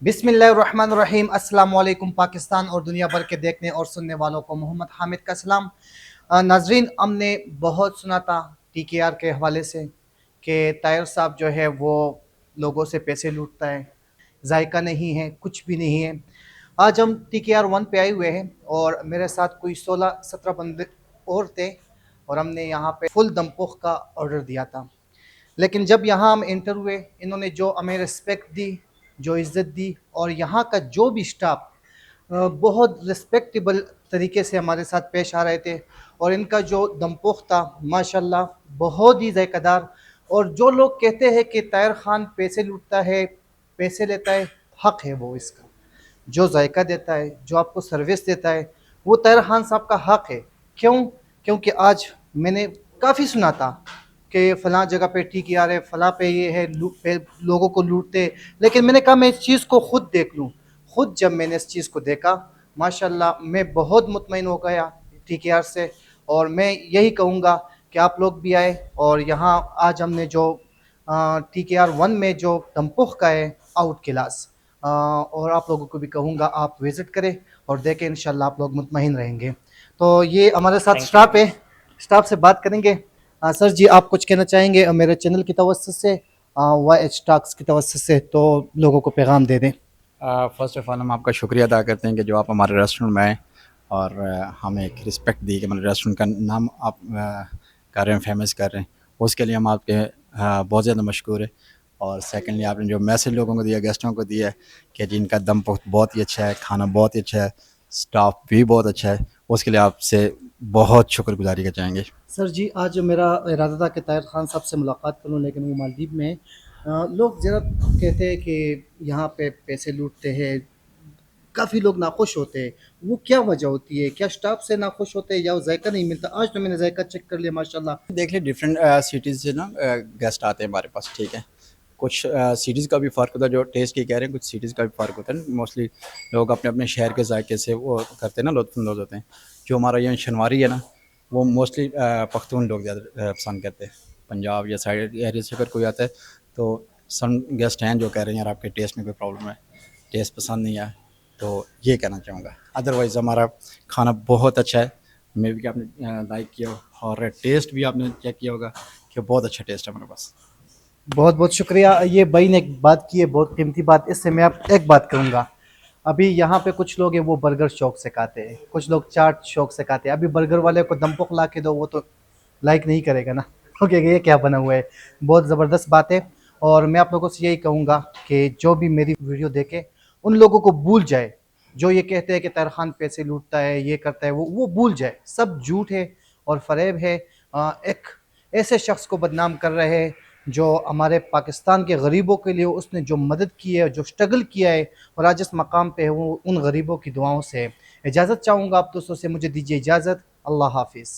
बिस्मिल्लाहिर्रहमानिर्रहीम। अस्सलाम वालेकुम पाकिस्तान और दुनिया भर के देखने और सुनने वालों को मोहम्मद हामिद का सलाम। नाजरीन, हमने बहुत सुना था टीकेआर के हवाले से कि तायर साहब जो है वो लोगों से पैसे लूटता है, जायका नहीं है, कुछ भी नहीं है। आज हम टीकेआर 1 पे आए हुए हैं और मेरे साथ कोई 16-17 बंदे और थे और हमने यहाँ पे फुल दमपुख का ऑर्डर दिया था। लेकिन जब यहाँ हम एंटर हुए, इन्होंने जो हमें रिस्पेक्ट दी, जो इज़्ज़त दी, और यहाँ का जो भी स्टाफ बहुत रिस्पेक्टेबल तरीके से हमारे साथ पेश आ रहे थे। और इनका जो दमपुख था माशाल्लाह बहुत ही ज़ायकादार। और जो लोग कहते हैं कि ताहिर ख़ान पैसे लूटता है, पैसे लेता है, हक़ है वो इसका। जो जायका देता है, जो आपको सर्विस देता है, वो ताहिर ख़ान साहब का हक़ है। क्यों? क्योंकि आज मैंने काफ़ी सुना था कि फ़लाँ जगह पे ठीक आ रहे, फ़लाँ पे ये है, लोगों को लूटते। लेकिन मैंने कहा मैं इस चीज़ को ख़ुद देख लूँ। ख़ुद जब मैंने इस चीज़ को देखा, माशाल्लाह मैं बहुत मुतमईन हो गया टीकेआर से। और मैं यही कहूँगा कि आप लोग भी आए और यहाँ आज हमने जो टीकेआर 1 में जो दमपुख का है आउट क्लास, और आप लोगों को भी कहूँगा आप विज़िट करें और देखें, इंशाल्लाह आप लोग मुतमईन रहेंगे। तो ये हमारे साथ स्टाफ है, स्टाफ से बात करेंगे। सर जी, आप कुछ कहना चाहेंगे मेरे चैनल की तवज्जो से, YH टॉक्स की तवज्जो से, तो लोगों को पैगाम दे दें। फ़र्स्ट ऑफ़ ऑल हम आपका शुक्रिया अदा करते हैं कि जो आप हमारे रेस्टोरेंट में आए और हमें एक रिस्पेक्ट दी कि हमारे रेस्टोरेंट का नाम आप कर रहे हैं, फेमस कर रहे हैं। उसके लिए हम आपके बहुत ज़्यादा मशकूर है। और सेकेंडली आपने जो मैसेज लोगों को दिया, गेस्टों को दिया है कि जिनका दम बहुत ही अच्छा है, खाना बहुत ही अच्छा है, स्टाफ भी बहुत अच्छा है, उसके लिए आपसे बहुत शुक्रगुजारी का चाहेंगे। सर जी, आज मेरा इरादा था कि ताहिर ख़ान साहब से मुलाकात करूं, लेकिन वो मालदीव में हैं। लोग ज़रा कहते हैं कि यहाँ पे पैसे लूटते हैं, काफ़ी लोग नाखुश होते हैं। वो क्या वजह होती है? क्या स्टाफ से नाखुश होते हैं या वो जायका नहीं मिलता? आज तो मैंने जायका चेक कर लिया माशाल्लाह। देख लिए डिफरेंट सिटीज़ से ना गेस्ट आते हैं हमारे पास, ठीक है। कुछ सिटीज़ का भी फ़र्क होता है, जो टेस्ट की कह रहे हैं, कुछ सिटीज़ का भी फ़र्क होता है। मोस्टली लोग अपने अपने शहर के जायके से वो करते हैं ना, लुत्फ़अंदोज़ होते हैं। जो हमारा यहाँ शनवारी है ना, वो मोस्टली पख्तून लोग ज़्यादा पसंद करते हैं। पंजाब या साइड एरिया से अगर कोई आता है तो सम गेस्ट हैं जो कह रहे हैं यार आपके टेस्ट में कोई प्रॉब्लम है, टेस्ट पसंद नहीं आया। तो ये कहना चाहूँगा। अदरवाइज़ हमारा खाना बहुत अच्छा है। मे बी कि आपने लाइक किया हो और टेस्ट भी आपने चेक किया होगा कि बहुत अच्छा टेस्ट है हमारे पास। बहुत बहुत शुक्रिया। ये भाई ने एक बात की है, बहुत कीमती बात। इससे मैं आप एक बात कहूँगा, अभी यहाँ पे कुछ लोग हैं वो बर्गर शौक से खाते हैं, कुछ लोग चाट शौक से खाते हैं। अभी बर्गर वाले को दमपुख ला के दो, वो तो लाइक नहीं करेगा ना। ओके, ये क्या बना हुआ है। बहुत ज़बरदस्त बात है। और मैं आप लोगों से यही कहूँगा कि जो भी मेरी वीडियो देखे उन लोगों को भूल जाए। जो ये कहते हैं कि ताहिर ख़ान पैसे लूटता है, ये करता है, वो भूल जाए। सब झूठ है और फ़रेब है। एक ऐसे शख्स को बदनाम कर रहे हैं जो हमारे पाकिस्तान के गरीबों के लिए उसने जो मदद की है, जो स्ट्रगल किया है, और आज इस मकाम पे है, वो उन गरीबों की दुआओं से है। इजाज़त चाहूँगा आप दोस्तों से, मुझे दीजिए इजाज़त। अल्लाह हाफिज़।